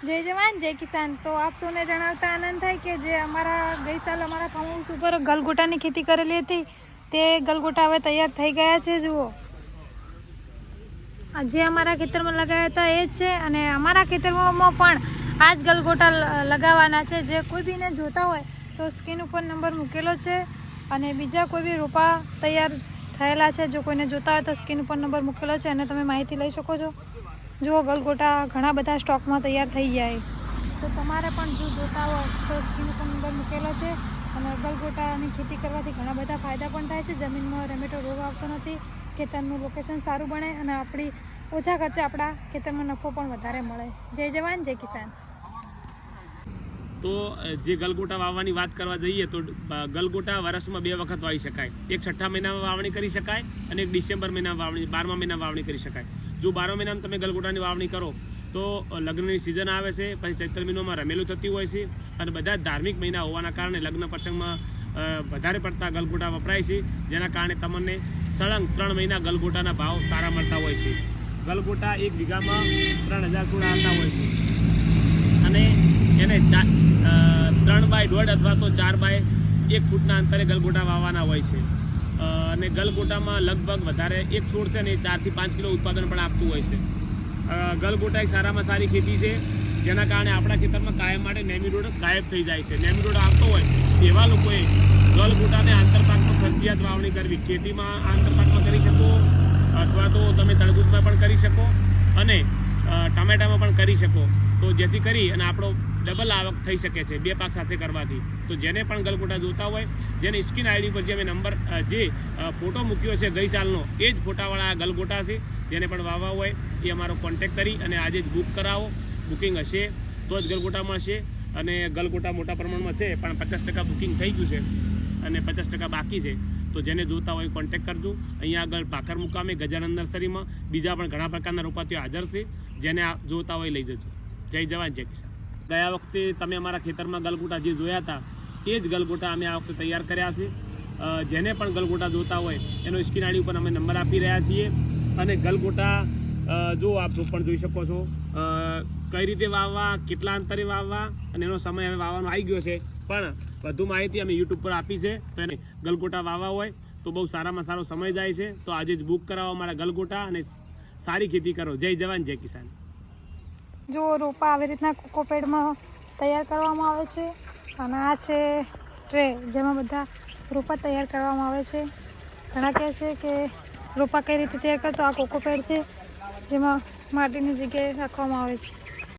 જય જવાન જય કિસાન। તો આપ સૌને જણાવતા આનંદ થાય કે જે અમારા ગઈ સાલ અમારા ફાર્મ હાઉસ ઉપર ગલગોટાની ખેતી કરેલી હતી તે ગલગોટા હવે તૈયાર થઈ ગયા છે। જુઓ જે અમારા ખેતરમાં લગાવ્યા હતા એ જ છે અને અમારા ખેતરમાં પણ આ જ ગલગોટા લગાવવાના છે। જે કોઈ બીને જોતા હોય તો સ્ક્રીન ઉપર નંબર મૂકેલો છે અને બીજા કોઈ બી રોપા તૈયાર થયેલા છે। જો કોઈને જોતા હોય તો સ્ક્રીન ઉપર નંબર મૂકેલો છે અને તમે માહિતી લઈ શકો છો। જો ગલગોટા ઘણા બધા સ્ટોકમાં તૈયાર થઈ જાય તો તમારે પણ જો જોતા હોય તો સ્ક્રીન ઉપર નંબર મૂકેલો છે અને ગલગોટાની ખેતી કરવાથી ઘણા બધા ફાયદા પણ થાય છે। જમીનમાં રેમેટો રોગ આવતો નથી, ખેતરનું લોકેશન સારું બને અને આપણી ઓછા ખર્ચે આપણા ખેતરમાં નફો પણ વધારે મળે। જય જવાન જય કિસાન। તો જે ગલગોટા વાવવાની વાત કરવા જઈએ તો ગલગોટા વર્ષમાં 2 વખત વાવી શકાય। એક છઠ્ઠા મહિનામાં વાવણી કરી શકાય અને એક ડિસેમ્બર મહિનામાં વાવણી 12મા મહિનામાં વાવણી કરી શકાય। જો 12મા મહિનામાં તમે ગલગોટાની વાવણી કરો તો લગ્નની સિઝન આવે છે, પછી ચૈત્ર મહિનામાં રમેલું થતી હોય છે અને બધા ધાર્મિક મહિના હોવાના કારણે લગ્ન પ્રસંગમાં વધારે પડતા ગલગોટા વપરાય છે, જેના કારણે તમને સળંગ 3 મહિના ગલગોટાના ભાવ સારા મળતા હોય છે। ગલગોટા 1 વીઘામાં 3000 છોડ આવતા હોય છે અને એને 3x1.5 અથવા તો 4x1 ફૂટના અંતરે ગલગોટા વાવવાના હોય છે અને ગલગોટામાં લગભગ વધારે એક છોડ છે ને 4 થી 5 કિલો ઉત્પાદન પણ આપતું હોય છે। ગલગોટા એક સારામાં સારી ખેતી છે, જેના કારણે આપણા ખેતરમાં કાયમ માટે નેમિરોડ ગાયબ થઈ જાય છે। નેમિરોડ આવતો હોય એવા લોકોએ ગલગોટાને આંતરપાકમાં ફરજિયાત વાવણી કરવી। ખેતીમાં આંતરપાકમાં કરી શકો અથવા તો તમે તરબૂચમાં પણ કરી શકો અને ટામેટામાં પણ કરી શકો, તો જેથી કરી અને આપણો ડબલ આવક થઈ શકે છે 2 પાક સાથે કરવાથી। તો જેને પણ ગલગોટા જોતા હોય, જેને સ્કીન આઈડી પર જે અમે નંબર જે ફોટો મૂક્યો છે ગઈ સાલનો, એ જ ફોટાવાળા ગલગોટા છે। જેને પણ વાવવા હોય એ અમારો કોન્ટેક્ટ કરી અને આજે જ બુક કરાવો। બુકિંગ હશે તો જ ગલગોટા મળશે અને ગલગોટા મોટા પ્રમાણમાં છે પણ 50% બુકિંગ થઈ ગયું છે અને 50% બાકી છે। તો જેને જોતા હોય કોન્ટેક્ટ કરજો। અહીંયા આગળ ભાખર મુકામે ગજાનંદ નર્સરીમાં બીજા પણ ઘણા પ્રકારના રોપાતીઓ હાજર છે, જેને જોતા હોય લઈ જજો। જય જવાન જય કિસાન। ગયા વખતે તમે અમારા ખેતરમાં ગલગોટા જે જોયા હતા એ જ ગલગોટા અમે આ વખતે તૈયાર કર્યા છે। જેને પણ ગલગોટા જોતા હોય એનો સ્ક્રીન આઈડી ઉપર અમે નંબર આપી રહ્યા છીએ અને ગલગોટા જો આપ પણ જોઈ શકો છો કઈ રીતે વાવવા, કેટલા અંતરે વાવવા અને એનો સમય હવે વાવવાનો આવી ગયો છે, પણ વધુ માહિતી અમે યુટ્યુબ પર આપી છે। તો એને ગલગોટા વાવવા હોય તો બહુ સારામાં સારો સમય જાય છે। તો આજે જ બુક કરાવો અમારા ગલગોટા અને સારી ખેતી કરો। જય જવાન જય કિસાન। જો રોપા આવી રીતના કોકોપેડમાં તૈયાર કરવામાં આવે છે અને આ છે ટ્રે જેમાં બધા રોપા તૈયાર કરવામાં આવે છે। ઘણા કહે છે કે રોપા કઈ રીતે તૈયાર કરતો, આ કોકોપેડ છે જેમાં માટીની જગ્યાએ રાખવામાં આવે છે।